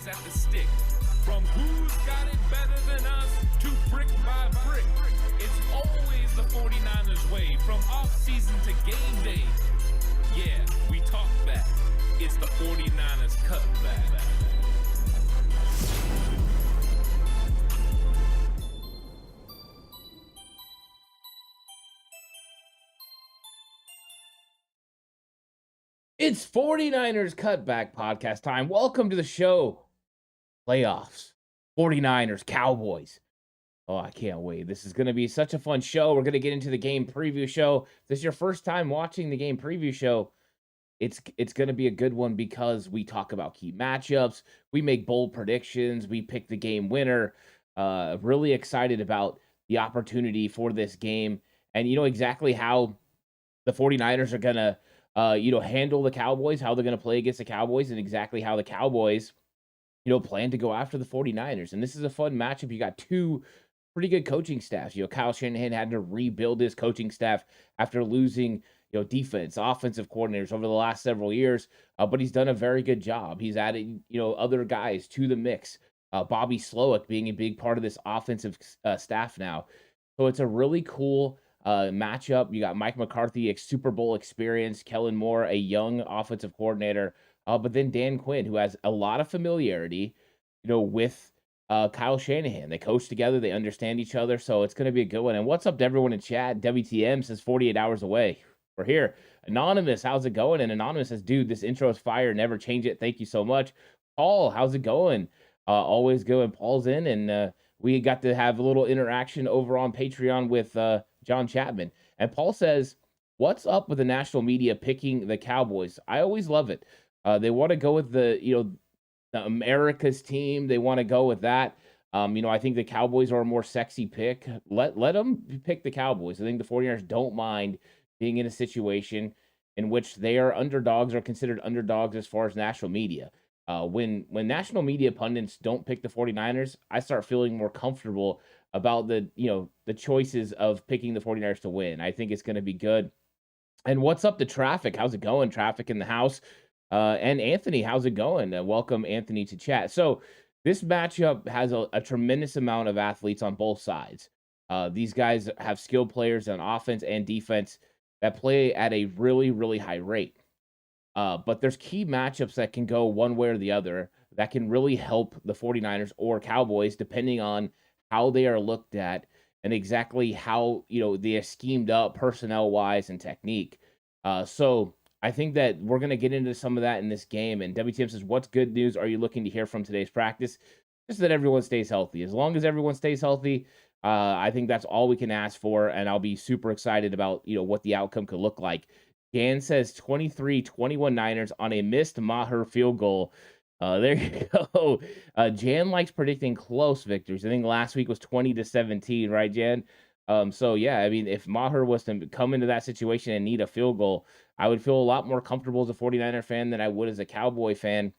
at the stick. From who's got it better than us to brick by brick. It's always the 49ers way, from off-season to game day. Yeah, we talk back. It's the 49ers Cutback. It's 49ers Cutback Podcast time. Welcome to the show. Playoffs. 49ers, Cowboys. Oh, I can't wait. This is going to be such a fun show. We're going to get into the game preview show. If this is your first time watching the game preview show, it's going to be a good one because we talk about key matchups. We make bold predictions. We pick the game winner. Really excited about the opportunity for this game. And you know exactly how the 49ers are going to handle the Cowboys, how they're going to play against the Cowboys, and exactly how the Cowboys, plan to go after the 49ers. And this is a fun matchup. You got two pretty good coaching staffs. Kyle Shanahan had to rebuild his coaching staff after losing, defense, offensive coordinators over the last several years. But he's done a very good job. He's added, other guys to the mix. Bobby Slowick being a big part of this offensive staff now. So it's a really cool matchup. You got Mike McCarthy, a Super Bowl experience, Kellen Moore, a young offensive coordinator, but then Dan Quinn, who has a lot of familiarity, with Kyle Shanahan. They coach together, they understand each other, so it's going to be a good one. And what's up to everyone in chat? WTM says 48 hours away. We're here. Anonymous, how's it going? And Anonymous says, dude, this intro is fire. Never change it. Thank you so much. Paul, how's it going? Always good. Paul's in, and we got to have a little interaction over on Patreon with John Chapman. And Paul says, what's up with the national media picking the Cowboys? I always love it. They want to go with the America's team. They want to go with that. I think the Cowboys are a more sexy pick. Let them pick the Cowboys. I think the 49ers don't mind being in a situation in which they are underdogs or considered underdogs as far as national media. When national media pundits don't pick the 49ers, I start feeling more comfortable about the choices of picking the 49ers to win. I think it's going to be good. And what's up to Traffic? How's it going? Traffic in the house. And Anthony, how's it going? Welcome, Anthony, to chat. So this matchup has a tremendous amount of athletes on both sides. These guys have skilled players on offense and defense that play at a really, really high rate. But there's key matchups that can go one way or the other that can really help the 49ers or Cowboys, depending on how they are looked at and exactly how, they are schemed up personnel-wise and technique. So I think that we're going to get into some of that in this game. And WTM says, what's good news are you looking to hear from today's practice? Just that everyone stays healthy. As long as everyone stays healthy, I think that's all we can ask for. And I'll be super excited about, what the outcome could look like. Jan says 23-21 Niners on a missed Maher field goal. There you go. Jan likes predicting close victories. I think last week was 20-17, right, Jan? So yeah, I mean, if Maher was to come into that situation and need a field goal, I would feel a lot more comfortable as a 49er fan than I would as a Cowboy fan.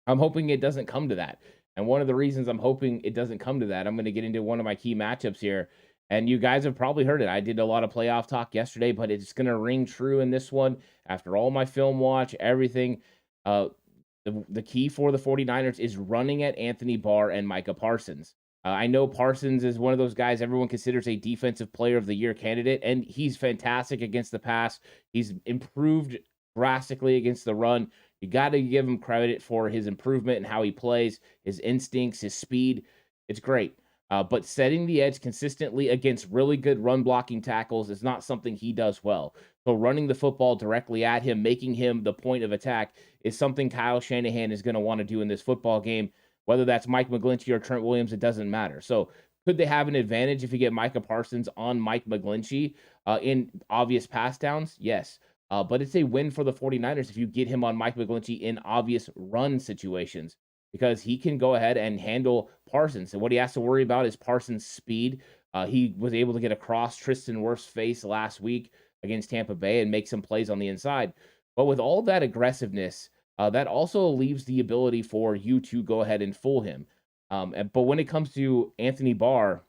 I'm hoping it doesn't come to that. And one of the reasons I'm hoping it doesn't come to that, I'm going to get into one of my key matchups here. And you guys have probably heard it. I did a lot of playoff talk yesterday, but it's going to ring true in this one. After all my film watch, everything, the key for the 49ers is running at Anthony Barr and Micah Parsons. I know Parsons is one of those guys everyone considers a defensive player of the year candidate, and he's fantastic against the pass. He's improved drastically against the run. You got to give him credit for his improvement and how he plays, his instincts, his speed. It's great. But setting the edge consistently against really good run blocking tackles is not something he does well. So running the football directly at him, making him the point of attack is something Kyle Shanahan is going to want to do in this football game. Whether that's Mike McGlinchey or Trent Williams, it doesn't matter. So could they have an advantage if you get Micah Parsons on Mike McGlinchey in obvious pass downs? Yes. But it's a win for the 49ers if you get him on Mike McGlinchey in obvious run situations, because he can go ahead and handle Parsons. And what he has to worry about is Parsons' speed. He was able to get across Tristan Wirfs' face last week against Tampa Bay and make some plays on the inside. But with all that aggressiveness, that also leaves the ability for you to go ahead and fool him. But when it comes to Anthony Barr,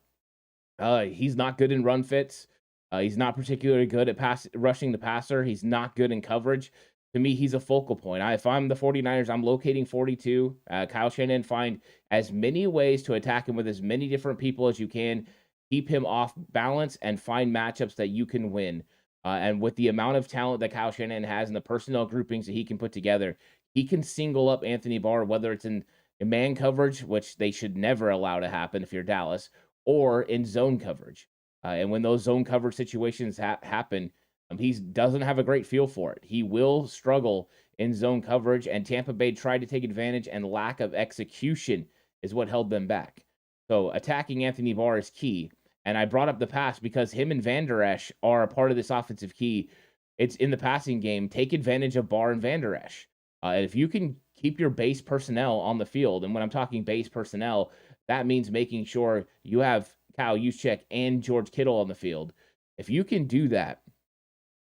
he's not good in run fits. He's not particularly good at rushing the passer. He's not good in coverage. to me, he's a focal point. If I'm the 49ers, I'm locating 42. Kyle Shanahan, find as many ways to attack him with as many different people as you can. Keep him off balance and find matchups that you can win. And with the amount of talent that Kyle Shanahan has and the personnel groupings that he can put together, he can single up Anthony Barr, whether it's in man coverage, which they should never allow to happen if you're Dallas, or in zone coverage. And when those zone coverage situations happen, he doesn't have a great feel for it. He will struggle in zone coverage, and Tampa Bay tried to take advantage, and lack of execution is what held them back. So attacking Anthony Barr is key. And I brought up the pass because him and Van Der Esch are a part of this offensive key. It's in the passing game. Take advantage of Barr and Van Der Esch. If you can keep your base personnel on the field, and when I'm talking base personnel, that means making sure you have Kyle Juszczyk and George Kittle on the field. If you can do that,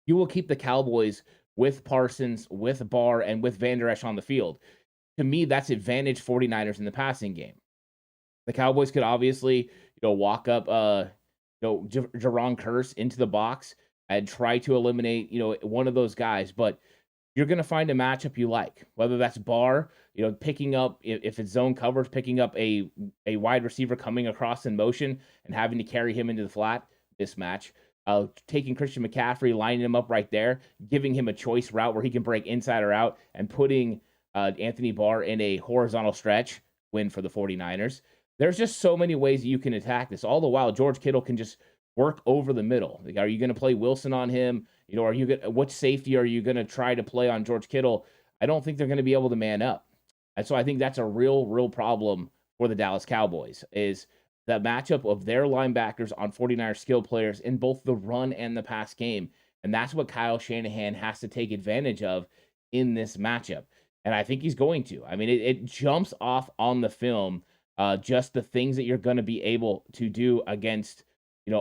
you will keep the Cowboys with Parsons, with Barr, and with Van Der Esch on the field. To me, that's advantage 49ers in the passing game. The Cowboys could obviously, walk up, Jaron Kearse into the box and try to eliminate, one of those guys. But you're going to find a matchup you like, whether that's Barr, picking up, if it's zone coverage, picking up a wide receiver coming across in motion and having to carry him into the flat mismatch. Taking Christian McCaffrey, lining him up right there, giving him a choice route where he can break inside or out, and putting Anthony Barr in a horizontal stretch, win for the 49ers. There's just so many ways you can attack this. All the while, George Kittle can just work over the middle. Like, are you going to play Wilson on him? What safety are you going to try to play on George Kittle? I don't think they're going to be able to man up. And so I think that's a real problem for the Dallas Cowboys, is the matchup of their linebackers on 49ers skill players in both the run and the pass game. And that's what Kyle Shanahan has to take advantage of in this matchup. And I think he's going to. I mean, it jumps off on the film, just the things that you're going to be able to do against,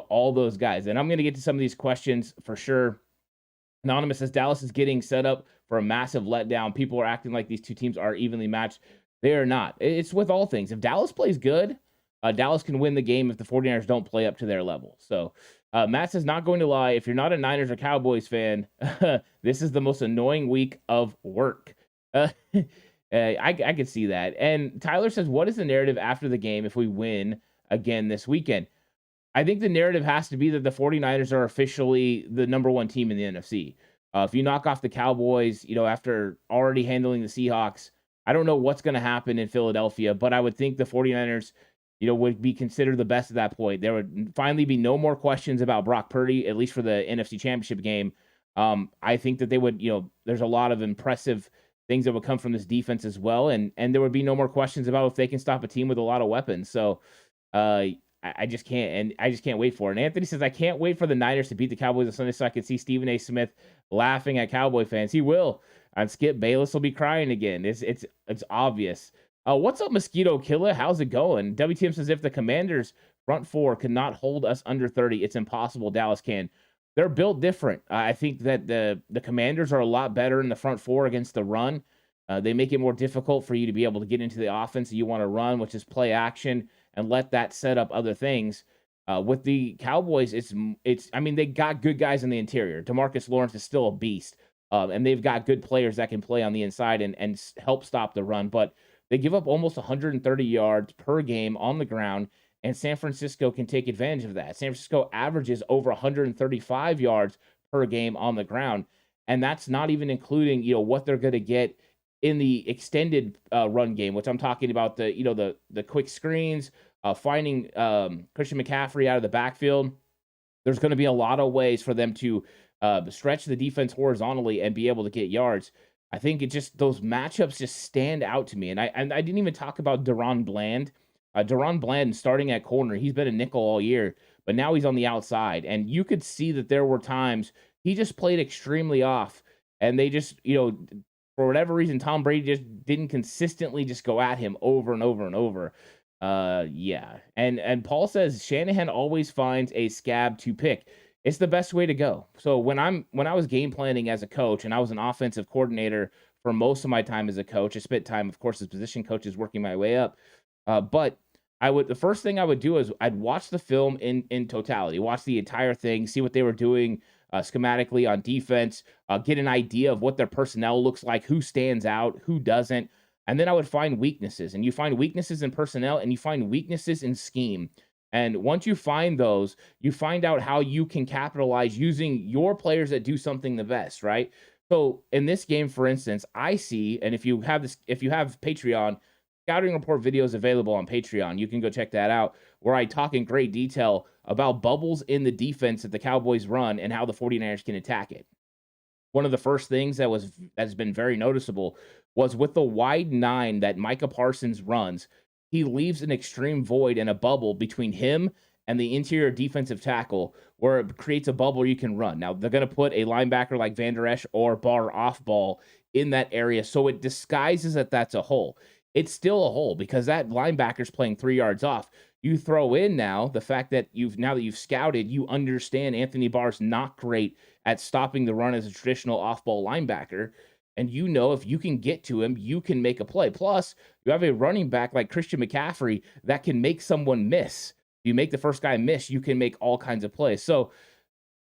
all those guys. And I'm going to get to some of these questions for sure. Anonymous says Dallas is getting set up for a massive letdown. People are acting like these two teams are evenly matched. They are not. It's with all things. If Dallas plays good, Dallas can win the game if the 49ers don't play up to their level. So Matt says, not going to lie, if you're not a Niners or Cowboys fan, this is the most annoying week of work. I could see that. And Tyler says, what is the narrative after the game if we win again this weekend? I think the narrative has to be that the 49ers are officially the number one team in the NFC. If you knock off the Cowboys, after already handling the Seahawks, I don't know what's going to happen in Philadelphia, but I would think the 49ers, would be considered the best at that point. There would finally be no more questions about Brock Purdy, at least for the NFC Championship game. I think that they would, there's a lot of impressive things that would come from this defense as well. And there would be no more questions about if they can stop a team with a lot of weapons. So I just can't, and I just can't wait for it. And Anthony says, I can't wait for the Niners to beat the Cowboys on Sunday so I can see Stephen A. Smith laughing at Cowboy fans. He will. And Skip Bayless will be crying again. It's obvious. What's up, Mosquito Killer? How's it going? WTM says, if the Commanders front four cannot hold us under 30, it's impossible Dallas can. They're built different. I think that the Commanders are a lot better in the front four against the run. They make it more difficult for you to be able to get into the offense that you want to run, which is play action, and let that set up other things. With the Cowboys, they got good guys in the interior. DeMarcus Lawrence is still a beast. And they've got good players that can play on the inside and help stop the run. But they give up almost 130 yards per game on the ground, and San Francisco can take advantage of that. San Francisco averages over 135 yards per game on the ground, and that's not even including, what they're going to get in the extended run game, which I'm talking about the quick screens, finding Christian McCaffrey out of the backfield. There's going to be a lot of ways for them to stretch the defense horizontally and be able to get yards. I think those matchups just stand out to me. And I didn't even talk about Deron Bland. Deron Bland starting at corner, he's been a nickel all year, but now he's on the outside. And you could see that there were times he just played extremely off. And they just, for whatever reason, Tom Brady just didn't consistently just go at him over and over and over. Yeah. And Paul says Shanahan always finds a scab to pick. It's the best way to go. So when I was game planning as a coach, and I was an offensive coordinator for most of my time as a coach, I spent time, of course, as position coaches working my way up. But the first thing I would do is I'd watch the film in totality, watch the entire thing, see what they were doing schematically on defense, get an idea of what their personnel looks like, who stands out, who doesn't. And then I would find weaknesses, and you find weaknesses in personnel and you find weaknesses in scheme. And once you find those, you find out how you can capitalize using your players that do something the best, right? So in this game, for instance, I see, and if you have Patreon, scouting report videos available on Patreon, you can go check that out, where I talk in great detail about bubbles in the defense that the Cowboys run and how the 49ers can attack it. One of the first things that's been very noticeable was with the wide 9 that Micah Parsons runs, he leaves an extreme void and a bubble between him and the interior defensive tackle, where it creates a bubble you can run. Now, they're going to put a linebacker like Van Der Esch or Barr off ball in that area, so it disguises that that's a hole. It's still a hole because that linebacker's playing 3 yards off. You throw in now the fact that you've scouted, you understand Anthony Barr's not great at stopping the run as a traditional off-ball linebacker. And you know if you can get to him, you can make a play. Plus, you have a running back like Christian McCaffrey that can make someone miss. If you make the first guy miss, you can make all kinds of plays. So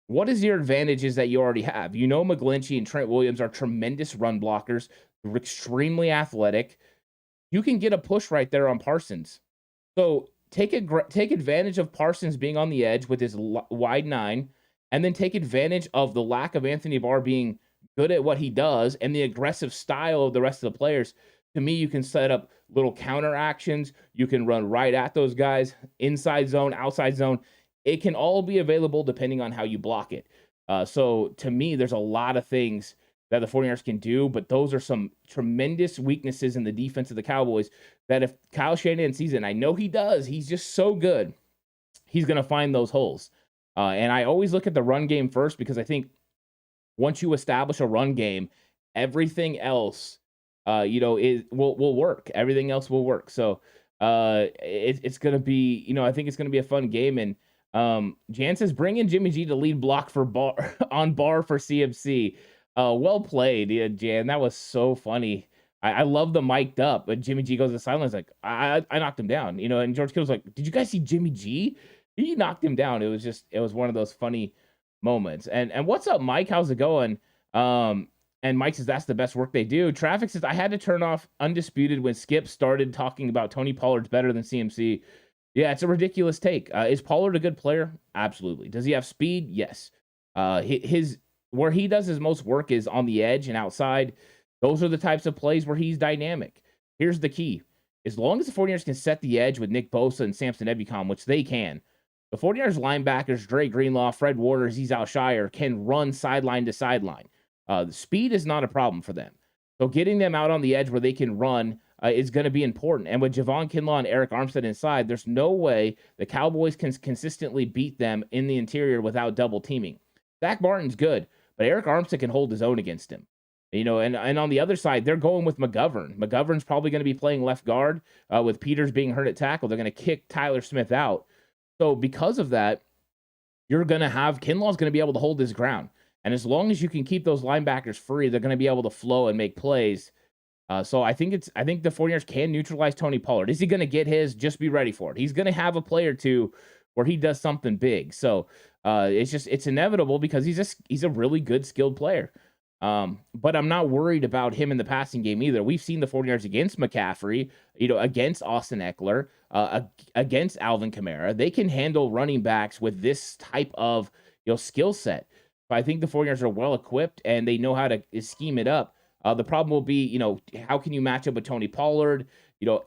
what is your advantages that you already have? You know McGlinchey and Trent Williams are tremendous run blockers. They're extremely athletic. You can get a push right there on Parsons. So take advantage of Parsons being on the edge with his wide 9, and then take advantage of the lack of Anthony Barr being good at what he does and the aggressive style of the rest of the players. To me, you can set up little counter actions. You can run right at those guys, inside zone, outside zone. It can all be available depending on how you block it. So to me, there's a lot of things that the 49ers can do, but those are some tremendous weaknesses in the defense of the Cowboys that if Kyle Shanahan sees it, and I know he does, he's just so good, he's going to find those holes. And I always look at the run game first, because I think once you establish a run game, everything else, will work. Everything else will work. So it's going to be, I think it's going to be a fun game. And Jan says, bring in Jimmy G to lead block for Barr on Barr for CMC. Well played, yeah, Jan. That was so funny. I love the mic'd up, but Jimmy G goes to silence like, I knocked him down, and George Kittle's like, did you guys see Jimmy G? He knocked him down. It was one of those funny moments. And what's up, Mike? How's it going? And Mike says that's the best work they do. Traffic says I had to turn off Undisputed when Skip started talking about Tony Pollard's better than CMC. Yeah, it's a ridiculous take. Is Pollard a good player? Absolutely. Does he have speed? Yes. Where he does his most work is on the edge and outside. Those are the types of plays where he's dynamic. Here's the key. As long as the 49ers can set the edge with Nick Bosa and Samson Ebukam, which they can, the 49ers linebackers, Dre Greenlaw, Fred Warner, Azeez Al-Shire, can run sideline to sideline. The speed is not a problem for them. So getting them out on the edge where they can run is going to be important. And with Javon Kinlaw and Eric Armstead inside, there's no way the Cowboys can consistently beat them in the interior without double teaming. Zach Martin's good, but Eric Armstead can hold his own against him. And on the other side, they're going with McGovern. McGovern's probably going to be playing left guard with Peters being hurt at tackle. They're going to kick Tyler Smith out. So because of that, you're going to have Kinlaw's going to be able to hold his ground. And as long as you can keep those linebackers free, they're going to be able to flow and make plays. So I think the 49ers can neutralize Tony Pollard. Is he going to get his? Just be ready for it. He's going to have a play or two where he does something big. So it's inevitable because he's a really good skilled player. But I'm not worried about him in the passing game either. We've seen the 49ers against McCaffrey, against Austin Eckler, against Alvin Kamara. They can handle running backs with this type of skill set. But I think the 49ers are well equipped and they know how to scheme it up. The problem will be, how can you match up with Tony Pollard,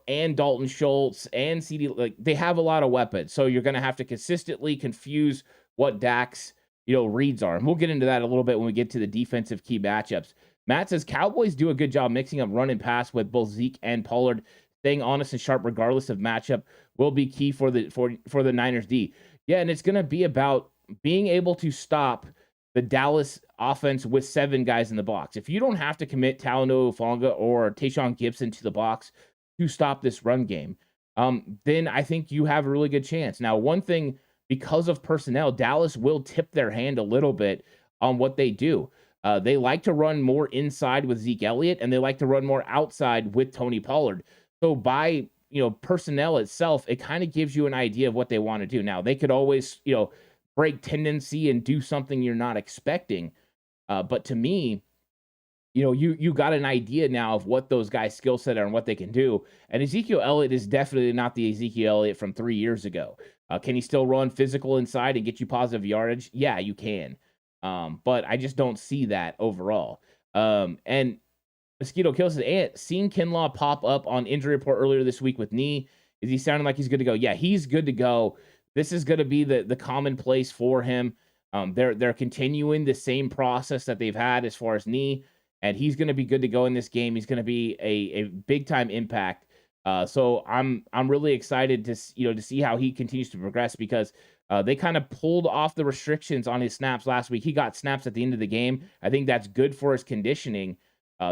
and Dalton Schultz and CD? Like, they have a lot of weapons, so you're going to have to consistently confuse what Dak's reads are. And we'll get into that a little bit when we get to the defensive key matchups. Matt says Cowboys do a good job mixing up run and pass with both Zeke and Pollard. Staying honest and sharp regardless of matchup will be key for the Niners D. Yeah, and it's going to be about being able to stop the Dallas offense with 7 guys in the box. If you don't have to commit Talanoa Hufanga or Tayshaun Gibson to the box to stop this run game, then I think you have a really good chance. Now, one thing, because of personnel, Dallas will tip their hand a little bit on what they do. They like to run more inside with Zeke Elliott, and they like to run more outside with Tony Pollard. So by personnel itself, it kind of gives you an idea of what they want to do. Now, they could always break tendency and do something you're not expecting. But to me, you got an idea now of what those guys' skill set are and what they can do. And Ezekiel Elliott is definitely not the Ezekiel Elliott from 3 years ago. Can he still run physical inside and get you positive yardage? Yeah, you can. But I just don't see that overall. And Mosquito Kill says, seen Kinlaw pop up on injury report earlier this week with knee. Is he sounding like he's good to go? Yeah, he's good to go. This is going to be the commonplace for him. They're continuing the same process that they've had as far as knee, and he's going to be good to go in this game. He's going to be a big time impact. So I'm really excited to see how he continues to progress, because they kind of pulled off the restrictions on his snaps last week. He got snaps at the end of the game. I think that's good for his conditioning.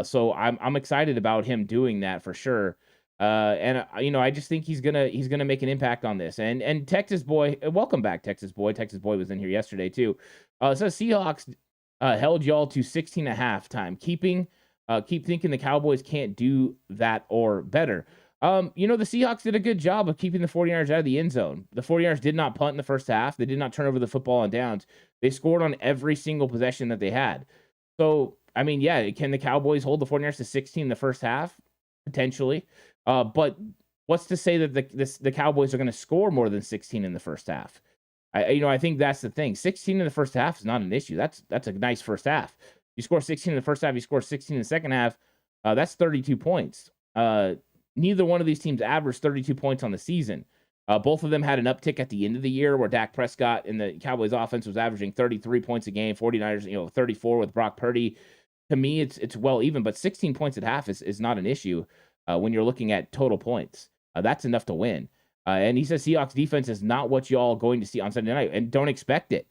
So I'm excited about him doing that for sure. I just think he's gonna make an impact on this. And Texas boy, welcome back, Texas boy. Texas boy was in here yesterday too. It says Seahawks held y'all to 16 at halftime. Keep thinking the Cowboys can't do that or better. The Seahawks did a good job of keeping the 49ers out of the end zone. The 49ers did not punt in the first half. They did not turn over the football on downs. They scored on every single possession that they had. So, can the Cowboys hold the 49ers to 16 in the first half? Potentially. But what's to say that the Cowboys are going to score more than 16 in the first half? I think that's the thing. 16 in the first half is not an issue. That's a nice first half. You score 16 in the first half, you score 16 in the second half. That's 32 points. Neither one of these teams averaged 32 points on the season. Both of them had an uptick at the end of the year where Dak Prescott and the Cowboys offense was averaging 33 points a game, 49ers, 34 with Brock Purdy. To me, it's well even, but 16 points at half is not an issue when you're looking at total points. That's enough to win. And he says Seahawks defense is not what y'all going to see on Sunday night, and don't expect it.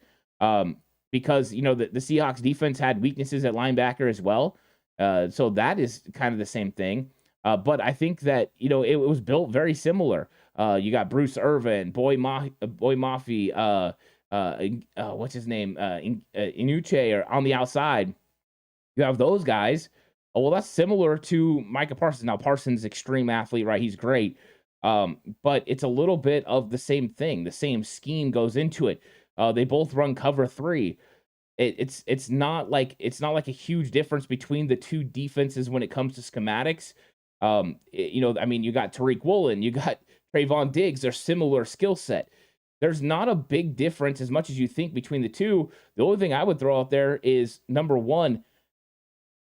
Because, the Seahawks defense had weaknesses at linebacker as well. So that is kind of the same thing. But I think that, it was built very similar. You got Bruce Irvin, Boy Mafi, what's his name? Inuche are on the outside. You have those guys. Oh, well, that's similar to Micah Parsons. Now, Parsons, extreme athlete, right? He's great. But it's a little bit of the same thing. The same scheme goes into it. They both run cover 3. It's not like a huge difference between the two defenses when it comes to schematics. You got Tariq Woolen, you got Trayvon Diggs. They're similar skill set. There's not a big difference as much as you think between the two. The only thing I would throw out there is, number one,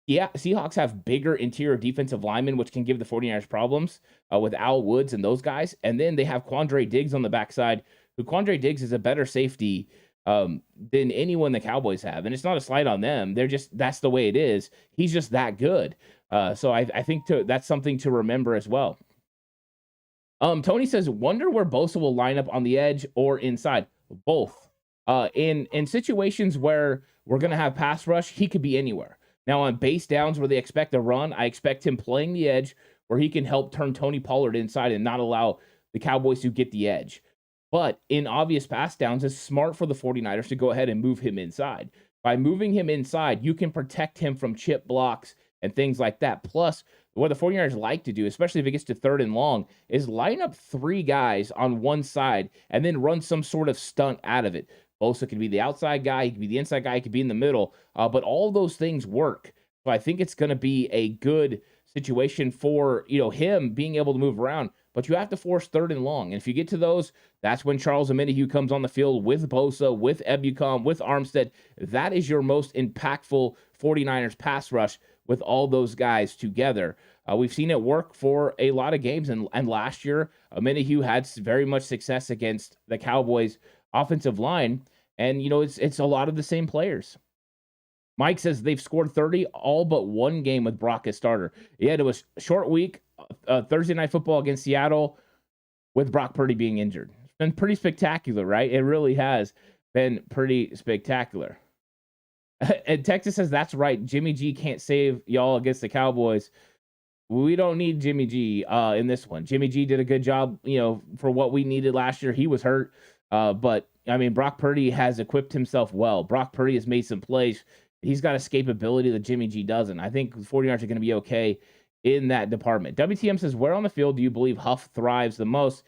Seahawks have bigger interior defensive linemen, which can give the 49ers problems with Al Woods and those guys. And then they have Quandre Diggs on the backside, who Quandre Diggs is a better safety than anyone the Cowboys have. And it's not a slight on them. That's the way it is. He's just that good. So I think that's something to remember as well. Tony says, wonder where Bosa will line up on the edge or inside. Both. In situations where we're going to have pass rush, he could be anywhere. Now, on base downs where they expect a run, I expect him playing the edge where he can help turn Tony Pollard inside and not allow the Cowboys to get the edge. But in obvious pass downs, it's smart for the 49ers to go ahead and move him inside. By moving him inside, you can protect him from chip blocks and things like that. Plus, what the 49ers like to do, especially if it gets to 3rd and long, is line up 3 guys on one side and then run some sort of stunt out of it. Bosa could be the outside guy, he could be the inside guy, he could be in the middle, but all those things work. So I think it's going to be a good situation for him being able to move around. But you have to force 3rd and long. And if you get to those, that's when Charles Omenihu comes on the field with Bosa, with Ebukam, with Armstead. That is your most impactful 49ers pass rush with all those guys together. We've seen it work for a lot of games. And last year, Omenihu had very much success against the Cowboys offensive line. And, it's a lot of the same players. Mike says they've scored 30 all but one game with Brock as starter. Yeah, it was a short week, Thursday Night Football against Seattle with Brock Purdy being injured. It's been pretty spectacular, right? It really has been pretty spectacular. And Texas says that's right. Jimmy G can't save y'all against the Cowboys. We don't need Jimmy G in this one. Jimmy G did a good job, for what we needed last year. He was hurt. But Brock Purdy has equipped himself well. Brock Purdy has made some plays. He's got escapability that Jimmy G doesn't. I think the 49ers are going to be okay in that department. WTM says, where on the field do you believe Huff thrives the most?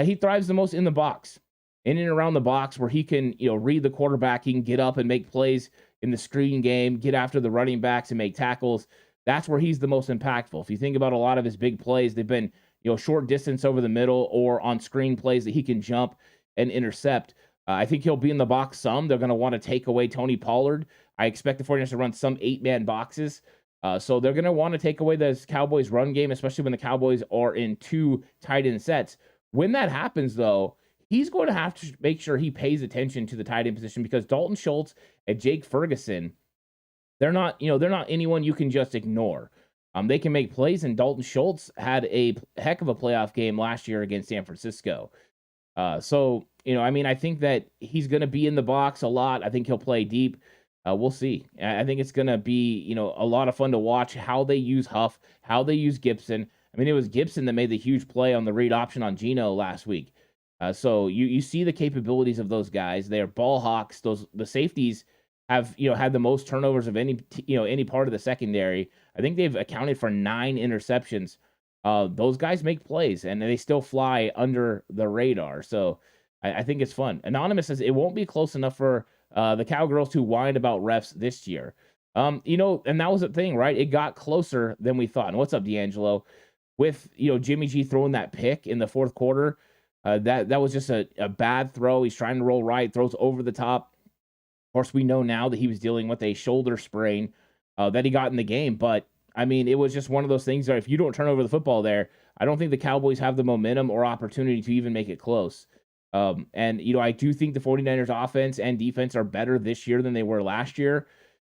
He thrives the most in the box. in and around the box where he can, read the quarterback, he can get up and make plays in the screen game, get after the running backs and make tackles. That's where he's the most impactful. If you think about a lot of his big plays, they've been, short distance over the middle or on screen plays that he can jump and intercept. I think he'll be in the box some. They're going to want to take away Tony Pollard. I expect the 49ers to run some 8-man boxes. So they're going to want to take away the Cowboys run game, especially when the Cowboys are in 2 tight end sets. When that happens, though, he's going to have to make sure he pays attention to the tight end position because Dalton Schultz and Jake Ferguson, they're not anyone you can just ignore. They can make plays, and Dalton Schultz had a heck of a playoff game last year against San Francisco. I think that he's going to be in the box a lot. I think he'll play deep. We'll see. I think it's going to be, a lot of fun to watch how they use Huff, how they use Gibson. I mean, it was Gibson that made the huge play on the read option on Geno last week. So you see the capabilities of those guys. They are ball hawks. The safeties have, had the most turnovers of any part of the secondary. I think they've accounted for 9 interceptions. Those guys make plays, and they still fly under the radar. So I think it's fun. Anonymous says it won't be close enough for the Cowgirls to whine about refs this year. And that was the thing, right? It got closer than we thought. And what's up, D'Angelo? With, Jimmy G throwing that pick in the fourth quarter, that was just a bad throw. He's trying to roll right, throws over the top. Of course, we know now that he was dealing with a shoulder sprain that he got in the game. But, I mean, it was just one of those things that if you don't turn over the football there, I don't think the Cowboys have the momentum or opportunity to even make it close. I do think the 49ers offense and defense are better this year than they were last year.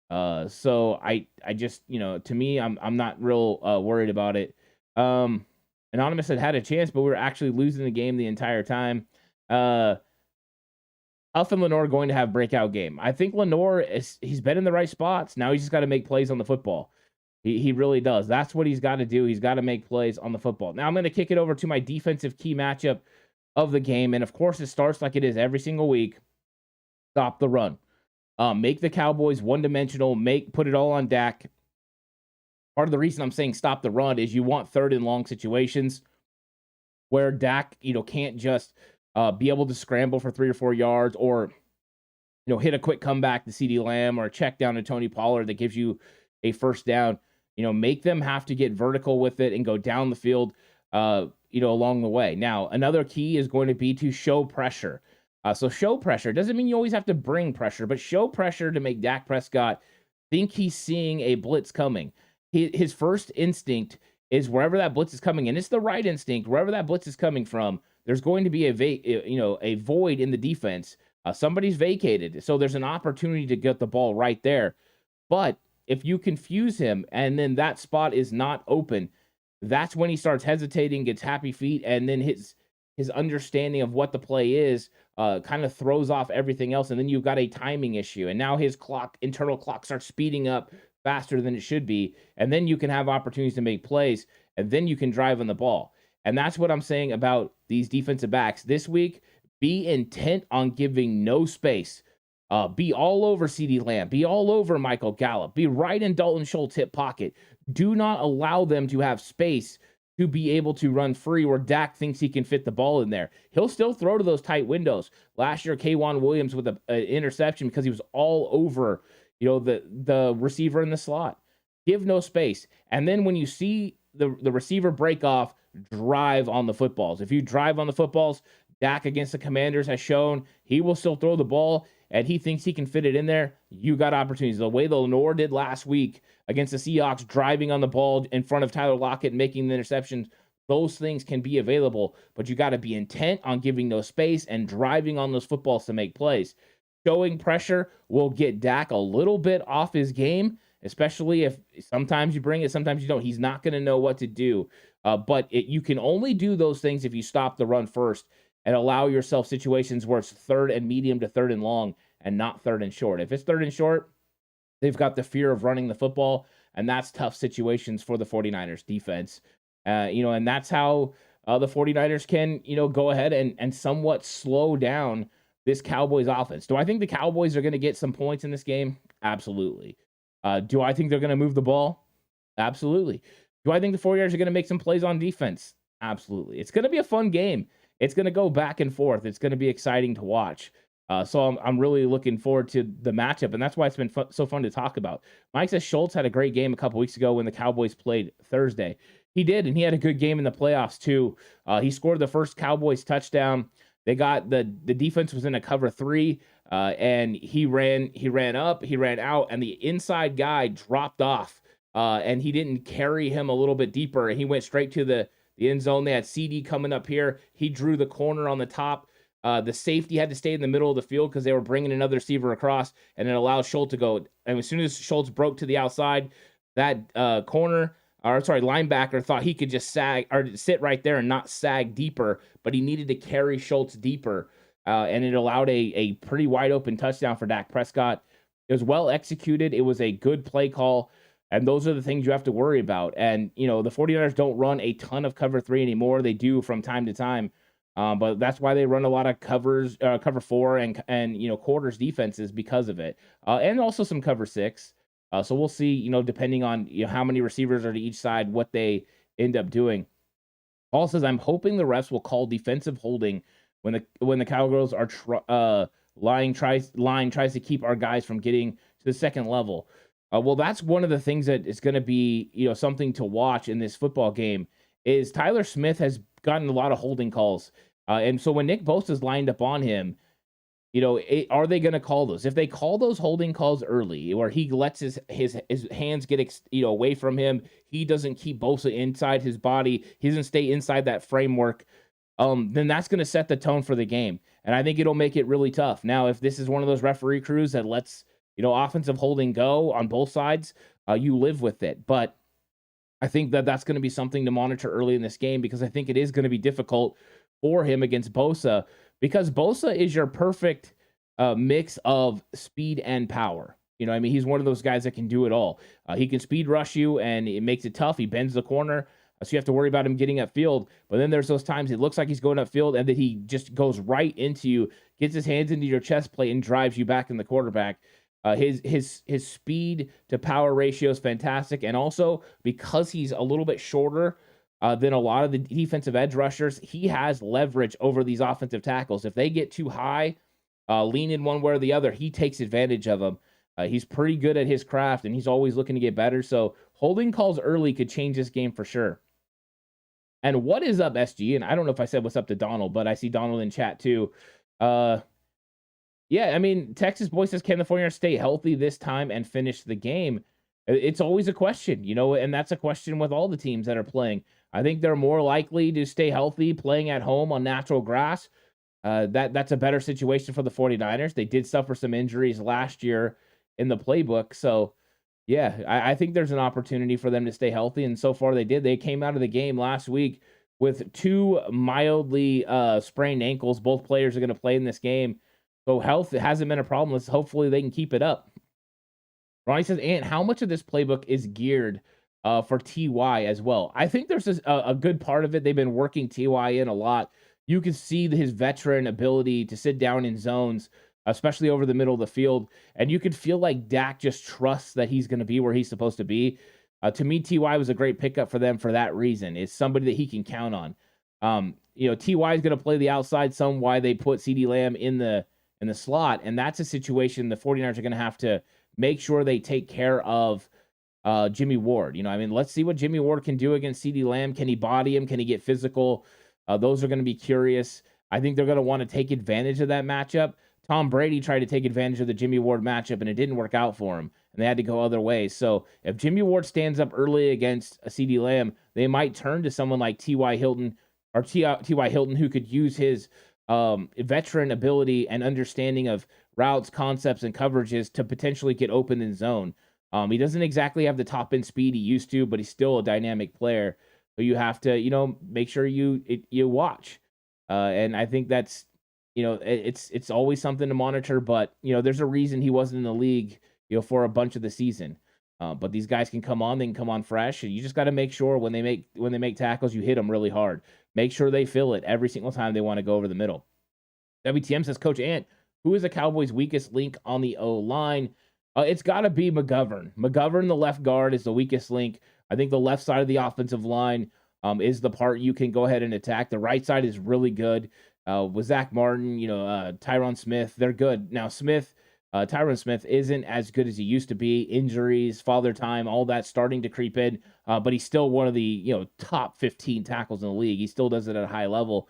So I just, to me, I'm not real worried about it. Anonymous had a chance, but we were actually losing the game the entire time. Huff and Lenore are going to have breakout game. I think Lenore he's been in the right spots. Now he's just got to make plays on the football. He really does. That's what he's got to do. He's got to make plays on the football. Now I'm going to kick it over to my defensive key matchup of the game. And of course, it starts like it is every single week. Stop the run. Make the Cowboys one-dimensional. Put it all on Dak. Part of the reason I'm saying stop the run is you want 3rd and long situations where Dak, can't just be able to scramble for 3 or 4 yards or, hit a quick comeback to CeeDee Lamb or a check down to Tony Pollard that gives you a first down. Make them have to get vertical with it and go down the field, along the way. Now, another key is going to be to show pressure. So show pressure doesn't mean you always have to bring pressure, but show pressure to make Dak Prescott think he's seeing a blitz coming. His first instinct is wherever that blitz is coming, and it's the right instinct. Wherever that blitz is coming from, there's going to be a void in the defense. Somebody's vacated, so there's an opportunity to get the ball right there. But if you confuse him and then that spot is not open, that's when he starts hesitating, gets happy feet, and then his understanding of what the play is kind of throws off everything else, and then you've got a timing issue. And now his internal clock starts speeding up faster than it should be, and then you can have opportunities to make plays, and then you can drive on the ball. And that's what I'm saying about these defensive backs. This week, be intent on giving no space. Be all over CeeDee Lamb. Be all over Michael Gallup. Be right in Dalton Schultz' hip pocket. Do not allow them to have space to be able to run free where Dak thinks he can fit the ball in there. He'll still throw to those tight windows. Last year, K'Wan Williams with an interception because he was all over the receiver in the slot. Give no space. And then when you see the receiver break off, drive on the footballs. If you drive on the footballs, Dak against the Commanders has shown he will still throw the ball, and he thinks he can fit it in there. You got opportunities. The way the Lenore did last week against the Seahawks, driving on the ball in front of Tyler Lockett and making the interceptions, those things can be available, but you got to be intent on giving no space and driving on those footballs to make plays. Showing pressure will get Dak a little bit off his game, especially if sometimes you bring it, sometimes you don't. He's not going to know what to do. But you can only do those things if you stop the run first and allow yourself situations where it's 3rd and medium to 3rd and long and not 3rd and short. If it's 3rd and short, they've got the fear of running the football, and that's tough situations for the 49ers defense. And that's how the 49ers can, go ahead and somewhat slow down this Cowboys offense. Do I think the Cowboys are going to get some points in this game? Absolutely. Do I think they're going to move the ball? Absolutely. Do I think the 49ers are going to make some plays on defense? Absolutely. It's going to be a fun game. it's going to go back and forth. It's going to be exciting to watch. So I'm really looking forward to the matchup, and that's why it's been so fun to talk about. Mike says Schultz had a great game a couple weeks ago when the Cowboys played Thursday. He did, and he had a good game in the playoffs too. He scored the first Cowboys touchdown. They got the defense was in a cover 3, and he ran up, he ran out, and the inside guy dropped off, and he didn't carry him a little bit deeper, and he went straight to the end zone. They had CD coming up here. He drew the corner on the top. The safety had to stay in the middle of the field because they were bringing another receiver across, and it allowed Schultz to go. And as soon as Schultz broke to the outside, that linebacker thought he could just sag or sit right there and not sag deeper, but he needed to carry Schultz deeper, and it allowed a pretty wide open touchdown for Dak Prescott. It was well executed. It was a good play call, and those are the things you have to worry about. And, the 49ers don't run a ton of cover 3 anymore. They do from time to time. But that's why they run a lot of cover 4 and quarters defenses because of it, and also some cover 6. So we'll see, depending on how many receivers are to each side, what they end up doing. Paul says, I'm hoping the refs will call defensive holding when the Cowgirls are line tries to keep our guys from getting to the second level. Well, that's one of the things that is going to be something to watch in this football game. Is Tyler Smith has gotten a lot of holding calls. And so when Nick Bosa's lined up on him, are they going to call those? If they call those holding calls early, or he lets his hands get away from him, he doesn't keep Bosa inside his body, he doesn't stay inside that framework, then that's going to set the tone for the game. And I think it'll make it really tough. Now, if this is one of those referee crews that lets offensive holding go on both sides, you live with it. But I think that's going to be something to monitor early in this game, because I think it is going to be difficult for him against Bosa, because Bosa is your perfect mix of speed and power. He's one of those guys that can do it all. He can speed rush you, and it makes it tough. He bends the corner, so you have to worry about him getting upfield. But then there's those times it looks like he's going upfield, and then he just goes right into you, gets his hands into your chest plate, and drives you back in the quarterback. His speed to power ratio is fantastic, and also because he's a little bit shorter than a lot of the defensive edge rushers, he has leverage over these offensive tackles. If they get too high, lean in one way or the other, he takes advantage of them. He's pretty good at his craft, and he's always looking to get better. So holding calls early could change this game for sure. And what is up, SG? And I don't know if I said what's up to Donald, but I see Donald in chat too. Yeah, Texas boy says, can the 49ers stay healthy this time and finish the game? It's always a question, and that's a question with all the teams that are playing. I think they're more likely to stay healthy playing at home on natural grass. That's a better situation for the 49ers. They did suffer some injuries last year in the playbook. So, yeah, I think there's an opportunity for them to stay healthy, and so far they did. They came out of the game last week with 2 mildly sprained ankles. Both players are going to play in this game. So health hasn't been a problem. Hopefully they can keep it up. Ronnie says, Ant, how much of this playbook is geared for TY as well? I think there's a good part of it. They've been working TY in a lot. You can see his veteran ability to sit down in zones, especially over the middle of the field. And you could feel like Dak just trusts that he's going to be where he's supposed to be. To me, TY was a great pickup for them for that reason. It's somebody that he can count on. TY is going to play the outside, some why they put CeeDee Lamb in the slot. And that's a situation the 49ers are going to have to make sure they take care of Jimmy Ward. Let's see what Jimmy Ward can do against CeeDee Lamb. Can he body him? Can he get physical? Those are going to be curious. I think they're going to want to take advantage of that matchup. Tom Brady tried to take advantage of the Jimmy Ward matchup, and it didn't work out for him, and they had to go other ways. So if Jimmy Ward stands up early against a CeeDee Lamb, they might turn to someone like T.Y. Hilton, who could use his veteran ability and understanding of routes, concepts, and coverages to potentially get open in zone. He doesn't exactly have the top end speed he used to, but he's still a dynamic player. So you have to, make sure you watch. And I think that's, it's always something to monitor. But there's a reason he wasn't in the league, for a bunch of the season. But these guys can come on. They can come on fresh, and you just got to make sure when they make tackles, you hit them really hard. Make sure they feel it every single time they want to go over the middle. WTM says, Coach Ant, who is the Cowboys' weakest link on the O-line? It's got to be McGovern. McGovern, the left guard, is the weakest link. I think the left side of the offensive line is the part you can go ahead and attack. The right side is really good. With Zach Martin, Tyron Smith, they're good. Now, Tyron Smith isn't as good as he used to be. Injuries, father time, all that starting to creep in. But he's still one of the top 15 tackles in the league. He still does it at a high level.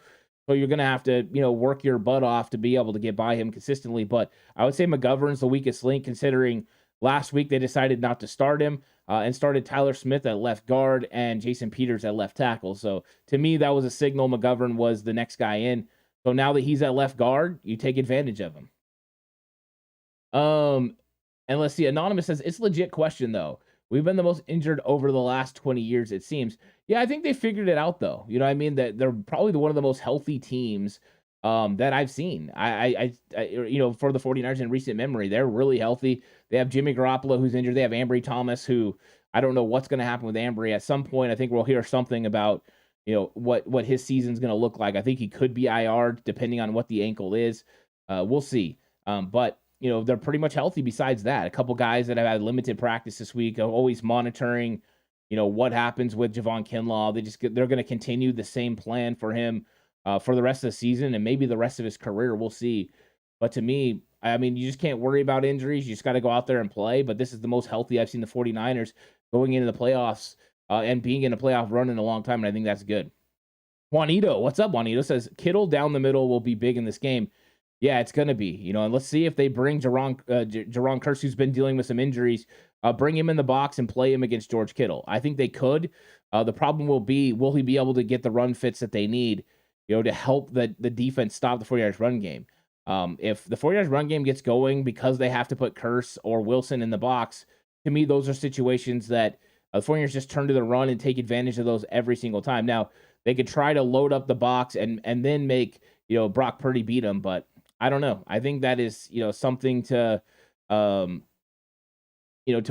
So you're going to have to work your butt off to be able to get by him consistently. But I would say McGovern's the weakest link, considering last week they decided not to start him and started Tyler Smith at left guard and Jason Peters at left tackle. So to me, that was a signal McGovern was the next guy in. So now that he's at left guard, you take advantage of him. And let's see. Anonymous says, it's a legit question, though. We've been the most injured over the last 20 years, it seems. Yeah, I think they figured it out, though. You know what I mean? That they're probably one of the most healthy teams that I've seen. I for the 49ers in recent memory, they're really healthy. They have Jimmy Garoppolo, who's injured. They have Ambry Thomas, who I don't know what's going to happen with Ambry. At some point, I think we'll hear something about what his season's going to look like. I think he could be IR depending on what the ankle is. We'll see. But they're pretty much healthy besides that. A couple guys that have had limited practice this week, always monitoring, what happens with Javon Kinlaw. They're going to continue the same plan for him for the rest of the season and maybe the rest of his career. We'll see. But to me, I mean, you just can't worry about injuries. You just got to go out there and play. But this is the most healthy I've seen the 49ers going into the playoffs and being in a playoff run in a long time. And I think that's good. Juanito, what's up, Juanito? Says Kittle down the middle will be big in this game. Yeah, it's going to be, and let's see if they bring Jaron Kearse, who's been dealing with some injuries, bring him in the box and play him against George Kittle. I think they could. The problem will he be able to get the run fits that they need, to help the defense stop the 49ers run game. If the 49ers run game gets going because they have to put Kearse or Wilson in the box, to me, those are situations that the 49ers just turn to the run and take advantage of those every single time. Now, they could try to load up the box and then make, Brock Purdy beat them, but I don't know. I think that is, something to, to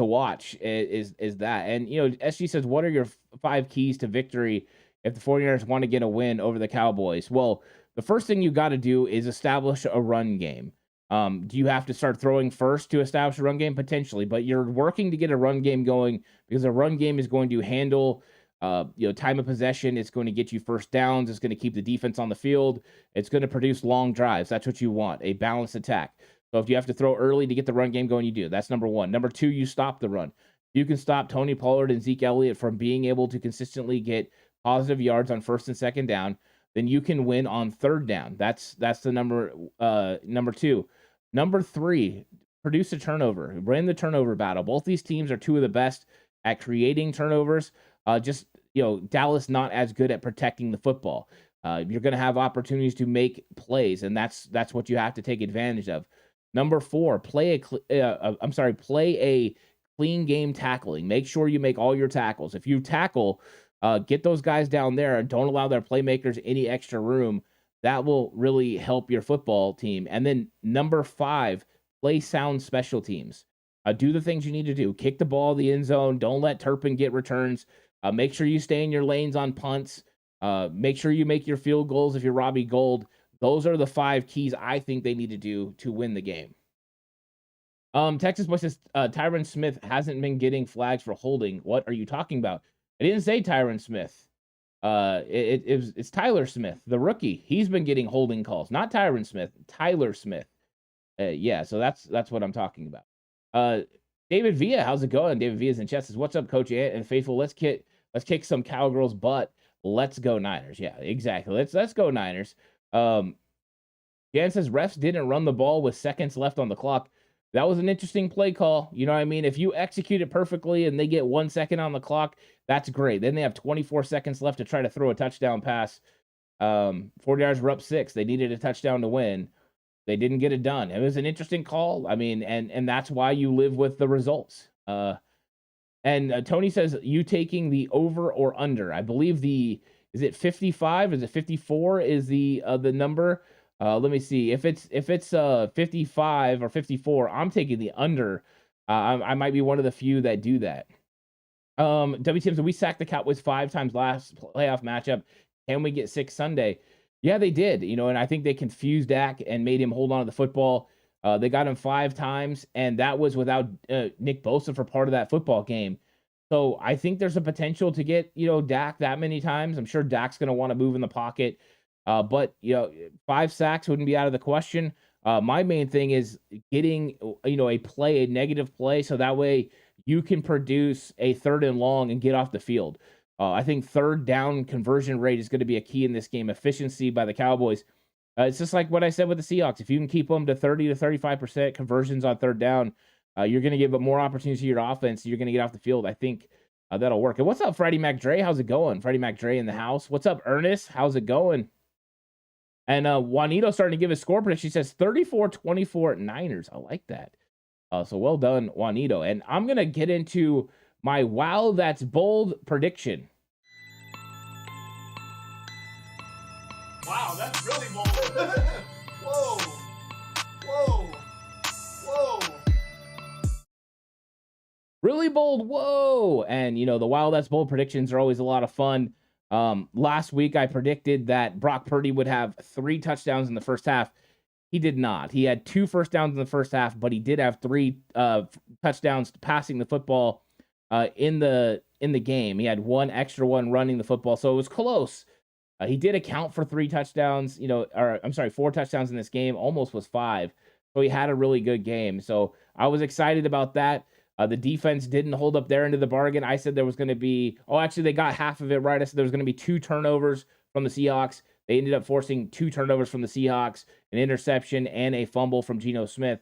watch is that. And, SG says, what are your 5 keys to victory if the 49ers want to get a win over the Cowboys? Well, the first thing you got to do is establish a run game. Do you have to start throwing first to establish a run game? Potentially, but you're working to get a run game going because a run game is going to handle time of possession. It's going to get you first downs. It's going to keep the defense on the field. It's going to produce long drives. That's what you want, a balanced attack. So if you have to throw early to get the run game going, you do. That's number 1. Number 2, you stop the run. You can stop Tony Pollard and Zeke Elliott from being able to consistently get positive yards on first and second down. Then you can win on third down. That's the number 2. Number 3, produce a turnover. Win the turnover battle. Both these teams are 2 of the best at creating turnovers. Dallas not as good at protecting the football. You're going to have opportunities to make plays, and that's what you have to take advantage of. Number 4, play a clean game tackling. Make sure you make all your tackles. If you tackle, get those guys down there and don't allow their playmakers any extra room. That will really help your football team. And then number 5, play sound special teams. Do the things you need to do. Kick the ball in the end zone. Don't let Turpin get returns. Make sure you stay in your lanes on punts. Make sure you make your field goals if you're Robbie Gould. Those are the 5 keys I think they need to do to win the game. Texas Boy says Tyron Smith hasn't been getting flags for holding. What are you talking about? I didn't say Tyron Smith. It's Tyler Smith, the rookie. He's been getting holding calls, not Tyron Smith, Tyler Smith. So that's what I'm talking about. David Villa, how's it going? David Villa's in chat says, what's up, Coach Ant and Faithful? Let's kick some Cowgirls' butt. Let's go Niners. Yeah, exactly. Let's go Niners. Jan says refs didn't run the ball with seconds left on the clock. That was an interesting play call. You know what I mean? If you execute it perfectly and they get 1 second on the clock, that's great. Then they have 24 seconds left to try to throw a touchdown pass. 49ers were up 6. They needed a touchdown to win. They didn't get it done. It was an interesting call. I mean, and that's why you live with the results. And Tony says, you taking the over or under? I believe is it 55? Is it 54 is the number? Let me see. If it's 55 or 54, I'm taking the under. I might be one of the few that do that. WTM, we sacked the Cowboys 5 times last playoff matchup. Can we get 6 Sunday? Yeah, they did. And I think they confused Dak and made him hold on to the football. They got him 5 times, and that was without Nick Bosa for part of that football game. So I think there's a potential to get, Dak that many times. I'm sure Dak's going to want to move in the pocket. But, 5 sacks wouldn't be out of the question. My main thing is getting, a negative play. So that way you can produce a 3rd and long and get off the field. I think 3rd down conversion rate is going to be a key in this game. Efficiency by the Cowboys. It's just like what I said with the Seahawks. If you can keep them to 30 to 35% conversions on 3rd down, you're going to give more opportunities to your offense. You're going to get off the field. I think that'll work. And what's up, Freddie McDre? How's it going? Freddie McDre in the house. What's up, Ernest? How's it going? And Juanito starting to give his score prediction. He says 34-24 Niners. I like that. So well done, Juanito. And I'm going to get into my wow, that's bold prediction. Wow, that's really bold. Whoa. Whoa. Whoa. Really bold, whoa. And, the wow, that's bold predictions are always a lot of fun. Last week, I predicted that Brock Purdy would have 3 touchdowns in the first half. He did not. He had 2 first downs in the first half, but he did have 3 touchdowns passing the football in the game. He had 1 extra one running the football, so it was close. He did account for 3 touchdowns, 4 touchdowns in this game, almost was 5. So he had a really good game. So I was excited about that. The defense didn't hold up their end of the bargain. I said there was going to be, they got half of it right. I said there was going to be 2 turnovers from the Seahawks. They ended up forcing 2 turnovers from the Seahawks, an interception and a fumble from Geno Smith.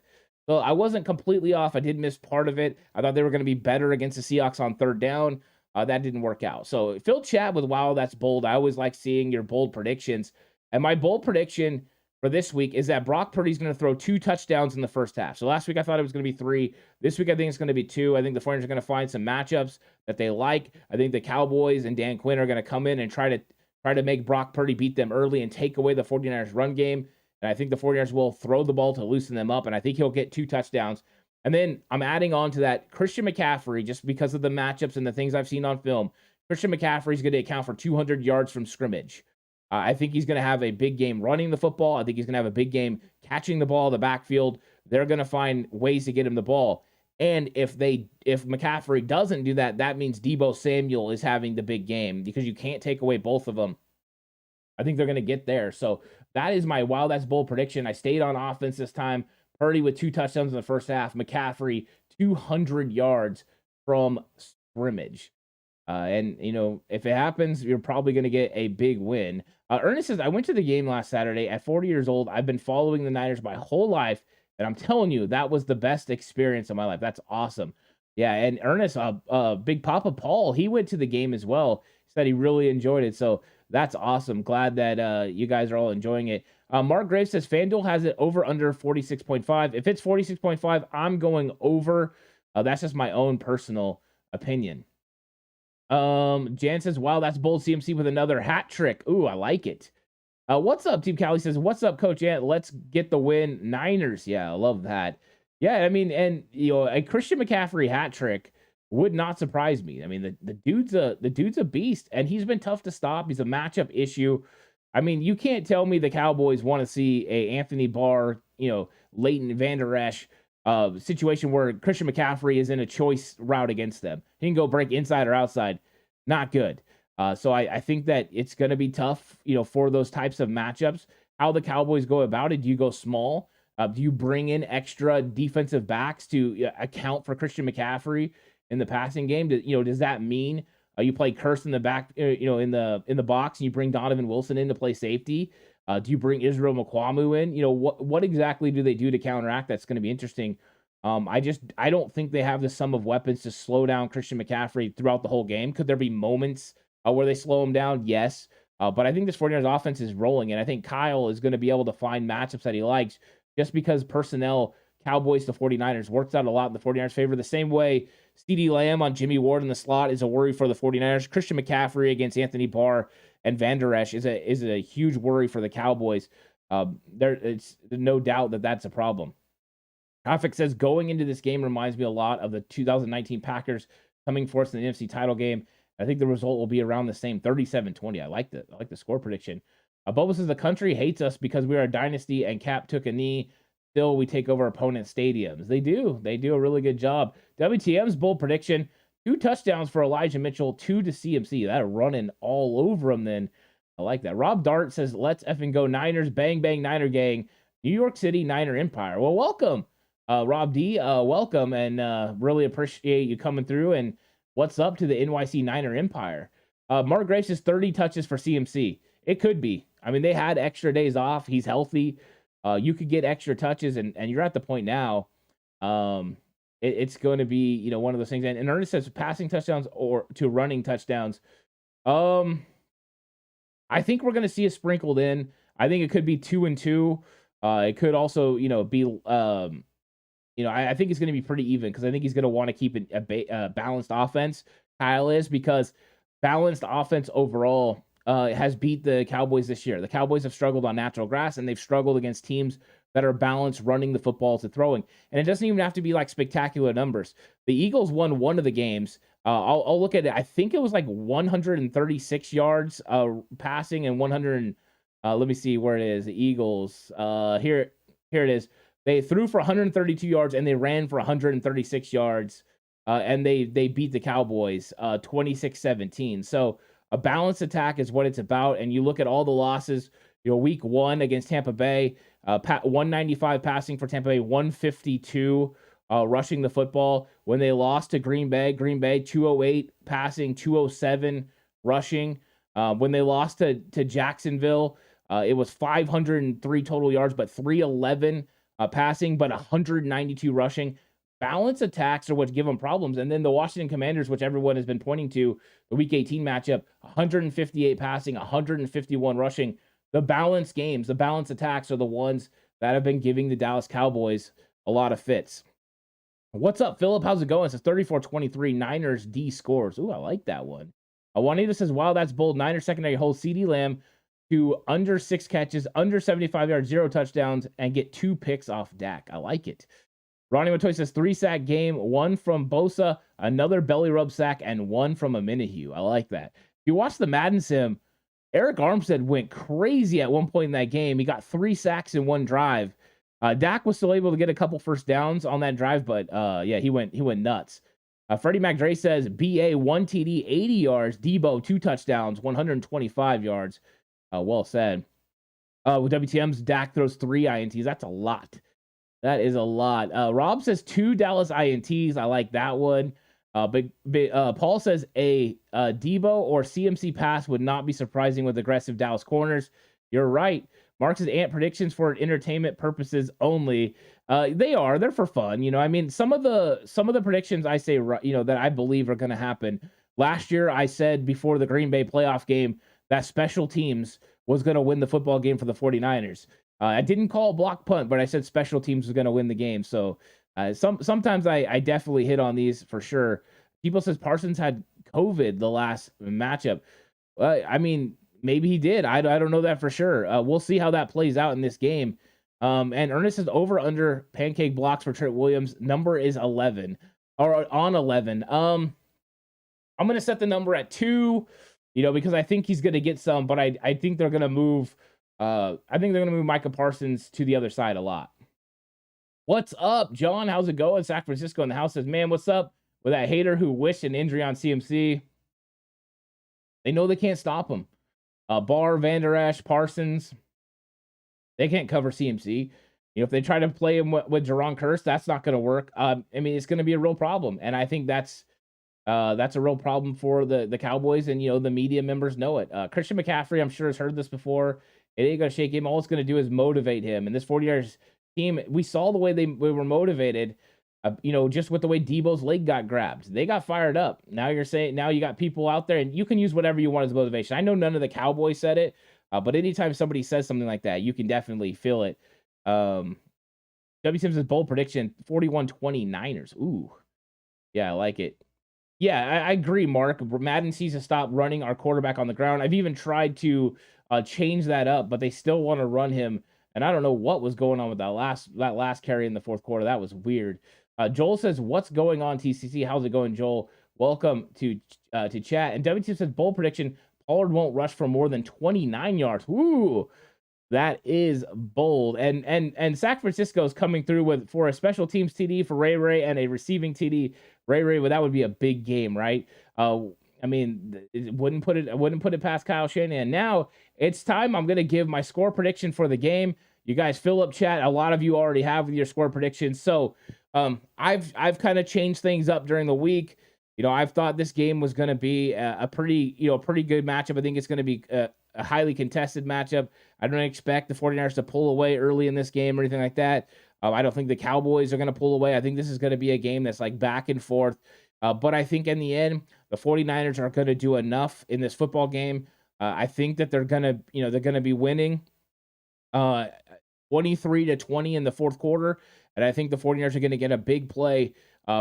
So I wasn't completely off. I did miss part of it. I thought they were going to be better against the Seahawks on 3rd down. That didn't work out. So Phil Chat with wow, that's bold. I always like seeing your bold predictions. And my bold prediction for this week is that Brock Purdy's going to throw 2 touchdowns in the first half. So last week I thought it was going to be 3. This week I think it's going to be 2. I think the 49ers are going to find some matchups that they like. I think the Cowboys and Dan Quinn are going to come in and try to make Brock Purdy beat them early and take away the 49ers run game. And I think the 49ers will throw the ball to loosen them up. And I think he'll get 2 touchdowns. And then I'm adding on to that Christian McCaffrey, just because of the matchups and the things I've seen on film. Christian McCaffrey is going to account for 200 yards from scrimmage. I think he's going to have a big game running the football. I think he's going to have a big game catching the ball in the backfield. They're going to find ways to get him the ball. And if McCaffrey doesn't do that, that means Deebo Samuel is having the big game, because you can't take away both of them. I think they're going to get there. So that is my wow, that's bold prediction. I stayed on offense this time. Purdy with 2 touchdowns in the first half. McCaffrey, 200 yards from scrimmage. And, if it happens, you're probably going to get a big win. Ernest says, I went to the game last Saturday. At 40 years old, I've been following the Niners my whole life. And I'm telling you, that was the best experience of my life. That's awesome. Yeah, and Ernest, Big Papa Paul, he went to the game as well. He said he really enjoyed it. So that's awesome. Glad that you guys are all enjoying it. Mark Graves says FanDuel has it over under 46.5. If it's 46.5, I'm going over. That's just my own personal opinion. Jan says, wow, that's bold CMC with another hat trick. Ooh, I like it. What's up, Team Cali says, what's up, Coach Ant? Let's get the win. Niners. Yeah, I love that. Yeah, I mean, and a Christian McCaffrey hat trick would not surprise me. I mean, the dude's a beast, and he's been tough to stop. He's a matchup issue. I mean, you can't tell me the Cowboys want to see a Anthony Barr, Leighton Vander Esch situation where Christian McCaffrey is in a choice route against them. He can go break inside or outside. Not good. So I think that it's going to be tough, for those types of matchups. How the Cowboys go about it? Do you go small? Do you bring in extra defensive backs to account for Christian McCaffrey in the passing game? Does that mean you play Curse in the back, in the box, and you bring Donovan Wilson in to play safety? Do you bring Israel Mukuamu in? What exactly do they do to counteract? That's going to be interesting. I don't think they have the sum of weapons to slow down Christian McCaffrey throughout the whole game. Could there be moments where they slow him down? Yes. But I think this 49ers offense is rolling, and I think Kyle is going to be able to find matchups that he likes, just because personnel, Cowboys to 49ers, works out a lot in the 49ers' favor. The same way CeeDee Lamb on Jimmy Ward in the slot is a worry for the 49ers. Christian McCaffrey against Anthony Barr and Van Der Esch is a huge worry for the Cowboys. It's no doubt that that's a problem. Traffic says, going into this game reminds me a lot of the 2019 Packers coming for us in the NFC title game. I think the result will be around the same, 37-20. I like the score prediction. Bubba says, the country hates us because we are a dynasty and Cap took a knee. Still, we take over opponent stadiums. They do a really good job. WTM's bold prediction, 2 touchdowns for Elijah Mitchell, 2 to CMC. That running all over him then. I like that. Rob Dart says, let's effing go Niners. Bang, bang, Niner gang. New York City Niner Empire. Well, welcome, Rob D. Welcome, and really appreciate you coming through. And what's up to the NYC Niner Empire? Mark Graves says 30 touches for CMC. It could be. I mean, they had extra days off. He's healthy. You could get extra touches, and you're at the point now. It's going to be, one of those things. And Ernest says passing touchdowns or to running touchdowns. I think we're going to see it sprinkled in. I think it could be 2 and 2. It could also, be, I think it's going to be pretty even because I think he's going to want to keep a balanced offense. Kyle is, because balanced offense overall has beat the Cowboys this year. The Cowboys have struggled on natural grass, and they've struggled against teams that are balanced running the football to throwing. And it doesn't even have to be like spectacular numbers. The Eagles won one of the games. I'll look at it. I think it was like 136 yards passing and 100. Let me see where it is. The Eagles. Here it is. They threw for 132 yards and they ran for 136 yards. And they beat the Cowboys 26-17. So a balanced attack is what it's about. And you look at all the losses. Week 1 against Tampa Bay, 195 passing for Tampa Bay, 152 rushing the football. When they lost to Green Bay, 208 passing, 207 rushing. When they lost to Jacksonville, it was 503 total yards, but 311 passing, but 192 rushing. Balanced attacks are what give them problems. And then the Washington Commanders, which everyone has been pointing to, the Week 18 matchup, 158 passing, 151 rushing. The balanced games, the balanced attacks are the ones that have been giving the Dallas Cowboys a lot of fits. What's up, Philip? How's it going? It says 34-23, Niners D scores. Ooh, I like that one. Juanita says, wow, that's bold. Niners secondary holds CeeDee Lamb to under 6 catches, under 75 yards, 0 touchdowns, and get 2 picks off Dak. I like it. Ronnie Matoy says 3-sack game, 1 from Bosa, another belly rub sack, and 1 from Minihue. I like that. If you watch the Madden sim, Eric Armstead went crazy at one point in that game. He got 3 sacks in 1 drive. Dak was still able to get a couple first downs on that drive, but he went nuts. Freddie McDray says BA 1 TD, 80 yards. Debo 2 touchdowns, 125 yards. Well said. With WTM's, Dak throws 3 INTs. That's a lot. That is a lot. Rob says 2 Dallas INTs. I like that one. But Paul says a Debo or CMC pass would not be surprising with aggressive Dallas corners. You're right. Mark says ant predictions for entertainment purposes only. They're for fun. I mean, some of the predictions I say, that I believe are going to happen. Last year, I said before the Green Bay playoff game that special teams was going to win the football game for the 49ers. I didn't call block punt, but I said special teams was going to win the game. So sometimes I definitely hit on these for sure. People says Parsons had COVID the last matchup. I mean, maybe he did. I don't know that for sure. We'll see how that plays out in this game. And Ernest says over under pancake blocks for Trent Williams. Number is 11 or on 11. I'm going to set the number at 2, because I think he's going to get some, but I think they're going to move. I think they're going to move Micah Parsons to the other side a lot. What's up, John? How's it going? San Francisco in the house says, man, what's up with that hater who wished an injury on CMC? They know they can't stop him. Barr, Van Der Esch, Parsons, they can't cover CMC. If they try to play him with Jaron Kearse, that's not going to work. I mean, it's going to be a real problem, and I think that's a real problem for the Cowboys, and the media members know it. Christian McCaffrey, I'm sure, has heard this before. It ain't going to shake him. All it's going to do is motivate him. And this 49ers team, we saw the way they were motivated. Just with the way Debo's leg got grabbed. They got fired up. Now you got people out there, and you can use whatever you want as motivation. I know none of the Cowboys said it, but anytime somebody says something like that, you can definitely feel it. W. Sims' bold prediction, 41-20 Niners. Ooh. Yeah, I like it. Yeah, I agree, Mark. Madden needs to stop running our quarterback on the ground. I've even tried to change that up, but they still want to run him. And I don't know what was going on with that last carry in the fourth quarter. That was weird. Joel says, what's going on, TCC? How's it going, Joel? Welcome to chat. And WT says, bold prediction, Pollard won't rush for more than 29 yards. Woo! That is bold. And San Francisco is coming through for a special teams TD for Ray and a receiving TD Ray, well, that would be a big game, right? I mean, I wouldn't put it past Kyle Shanahan. Now it's time. I'm gonna give my score prediction for the game. You guys fill up chat. A lot of you already have your score predictions. So I've kind of changed things up during the week. I've thought this game was going to be a pretty good matchup. I think it's going to be a highly contested matchup. I don't expect the 49ers to pull away early in this game or anything like that. I don't think the Cowboys are going to pull away. I think this is going to be a game that's like back and forth. But I think in the end, the 49ers are going to do enough in this football game. I think that they're going to be winning 23-20 in the fourth quarter. And I think the 49ers are going to get a big play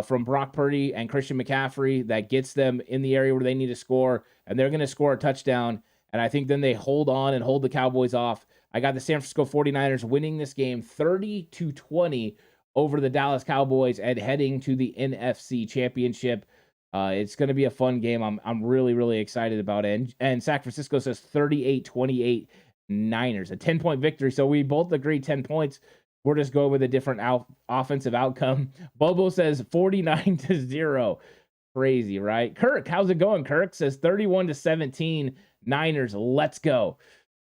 from Brock Purdy and Christian McCaffrey that gets them in the area where they need to score. And they're going to score a touchdown. And I think then they hold on and hold the Cowboys off. I got the San Francisco 49ers winning this game 30-20 over the Dallas Cowboys and heading to the NFC Championship. It's going to be a fun game. I'm really, really excited about it. And San Francisco says 38-28 Niners, a 10-point victory. So we both agree 10 points. We're just going with a different offensive outcome. Bobo says 49-0. Crazy, right? Kirk, how's it going? Kirk says 31-17 Niners. Let's go.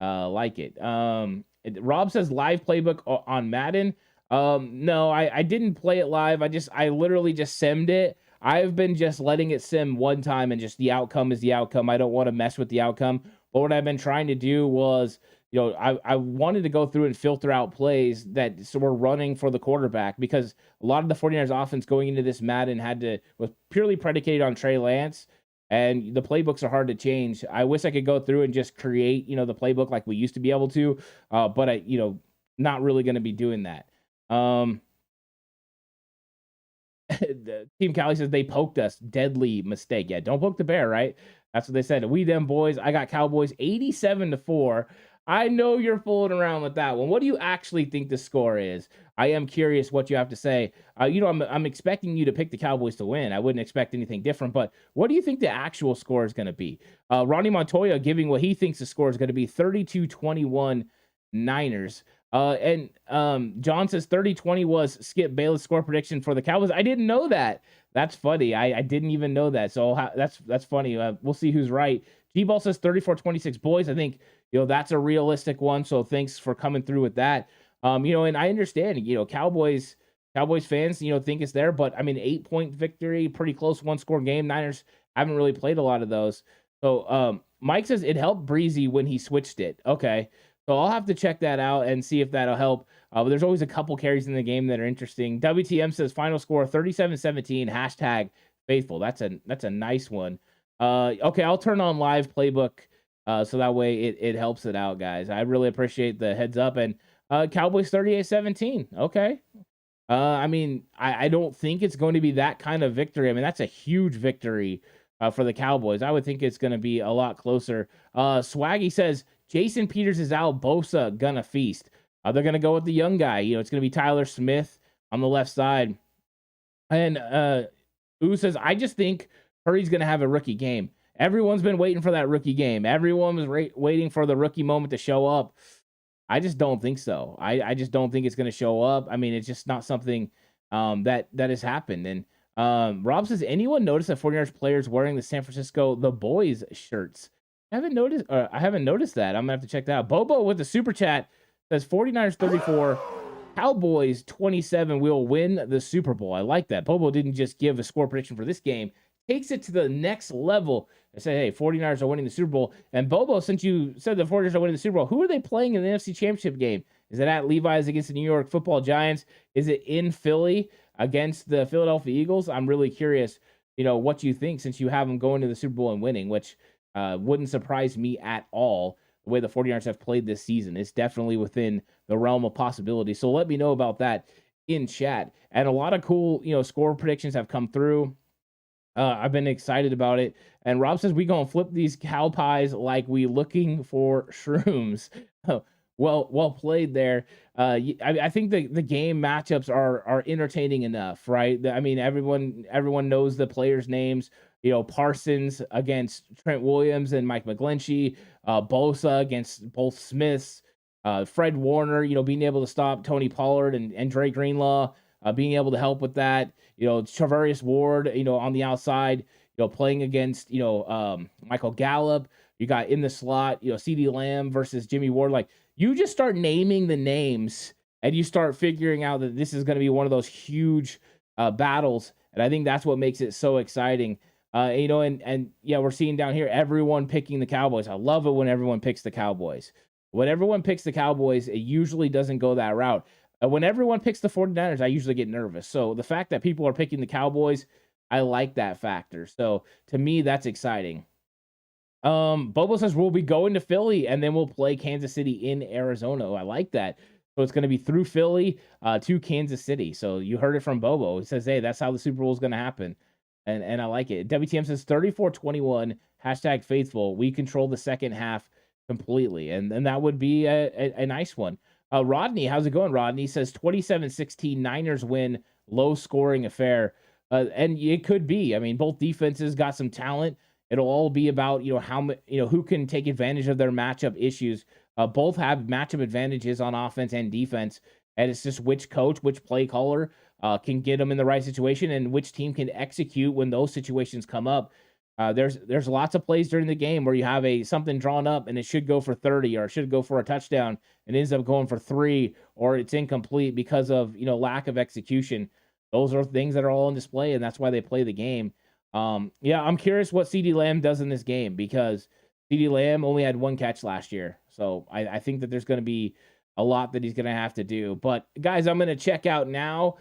Like it. Rob says live playbook on Madden. No, I didn't play it live. I literally just simmed it. I've been just letting it sim one time and just the outcome is the outcome. I don't want to mess with the outcome. But what I've been trying to do was, I wanted to go through and filter out plays that were running for the quarterback, because a lot of the 49ers offense going into this Madden was purely predicated on Trey Lance, and the playbooks are hard to change. I wish I could go through and just create, the playbook like we used to be able to, but I, not really going to be doing that. Team Cali says they poked us. Deadly mistake. Yeah, don't poke the bear, right? That's what they said. We them boys. I got Cowboys 87-4. I know you're fooling around with that one. What do you actually think the score is? I am curious what you have to say. I'm expecting you to pick the Cowboys to win. I wouldn't expect anything different, but what do you think the actual score is going to be? Ronnie Montoya giving what he thinks the score is going to be 32-21 Niners. And John says 30-20 was Skip Bayless score prediction for the Cowboys. I didn't know that. That's funny. I didn't even know that. So that's funny. We'll see who's right. G-Ball says 34-26 boys. I think, that's a realistic one. So thanks for coming through with that. And I understand, Cowboys fans, think it's there, but 8-point victory, pretty close one-score game. Niners haven't really played a lot of those. So Mike says it helped Breezy when he switched it. Okay. So I'll have to check that out and see if that'll help. But there's always a couple carries in the game that are interesting. WTM says final score 37-17, hashtag faithful. That's a nice one. Okay, I'll turn on live playbook so that way it helps it out, guys. I really appreciate the heads up. And Cowboys 38-17. Okay. I don't think it's going to be that kind of victory. That's a huge victory for the Cowboys. I would think it's going to be a lot closer. Swaggy says Jason Peters is out. Bosa gonna feast. They're gonna go with the young guy. It's gonna be Tyler Smith on the left side. And Ooh says I just think Purdy's gonna have a rookie game. Everyone's been waiting for that rookie game. Everyone was waiting for the rookie moment to show up. I just don't think so. I just don't think it's gonna show up. It's just not something that has happened. And Rob says, anyone notice that 49ers players wearing the San Francisco The Boys shirts? I haven't noticed that. I'm gonna have to check that out. Bobo with the super chat says 49ers 34, Cowboys 27 will win the Super Bowl. I like that. Bobo didn't just give a score prediction for this game, takes it to the next level and say, hey, 49ers are winning the Super Bowl. And Bobo, since you said the 49ers are winning the Super Bowl, who are they playing in the NFC Championship game? Is it at Levi's against the New York Football Giants? Is it in Philly against the Philadelphia Eagles? I'm really curious, what you think, since you have them going to the Super Bowl and winning, which wouldn't surprise me at all. The way the 49ers have played this season, it's definitely within the realm of possibility. So let me know about that in chat. And a lot of cool, score predictions have come through. I've been excited about it. And Rob says we gonna flip these cow pies like we looking for shrooms. Well played there. I think the game matchups are entertaining enough, right? Everyone knows the players' names. Parsons against Trent Williams and Mike McGlinchey, Bosa against both Smiths, Fred Warner, being able to stop Tony Pollard and Dre Greenlaw, being able to help with that. Travarius Ward, on the outside, playing against, Michael Gallup. You got in the slot, CeeDee Lamb versus Jimmy Ward. Like, you just start naming the names and you start figuring out that this is going to be one of those huge battles. And I think that's what makes it so exciting. We're seeing down here everyone picking the Cowboys. I love it when everyone picks the Cowboys. When everyone picks the Cowboys, it usually doesn't go that route. When everyone picks the 49ers, I usually get nervous. So the fact that people are picking the Cowboys, I like that factor. So to me, that's exciting. Bobo says we'll be going to Philly and then we'll play Kansas City in Arizona. I like that. So it's going to be through Philly to Kansas City. So you heard it from Bobo. He says, hey, that's how the Super Bowl is going to happen. And I like it. WTM says 34-21, #faithful. We control the second half completely. And that would be a nice one. Rodney, how's it going, Rodney? He says 27-16, Niners win, low scoring affair. And it could be. I mean, both defenses got some talent. It'll all be about, who can take advantage of their matchup issues. Both have matchup advantages on offense and defense. And it's just which coach, which play caller can get them in the right situation and which team can execute when those situations come up. There's lots of plays during the game where you have something drawn up and it should go for 30 or it should go for a touchdown and ends up going for 3 or it's incomplete because of, lack of execution. Those are things that are all on display and that's why they play the game. I'm curious what CeeDee Lamb does in this game because CeeDee Lamb only had 1 catch last year. So I think that there's going to be a lot that he's going to have to do. But guys, I'm going to check out now.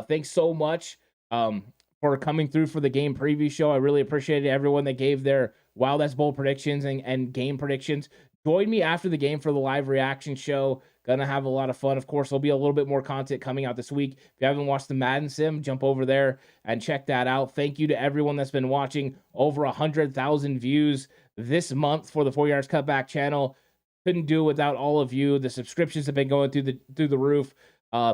Thanks so much for coming through for the game preview show. I really appreciated everyone that gave their Wild Ass Bowl predictions and game predictions. Join me after the game for the live reaction show. Gonna have a lot of fun. Of course, there'll be a little bit more content coming out this week. If you haven't watched the Madden Sim, jump over there and check that out. Thank you to everyone that's been watching. Over 100,000 views this month for the 49ers Cutback channel. Couldn't do it without all of you. The subscriptions have been going through the roof.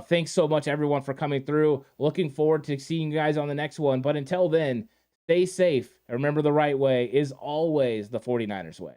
Thanks so much, everyone, for coming through. Looking forward to seeing you guys on the next one. But until then, stay safe. And remember, the right way is always the 49ers way.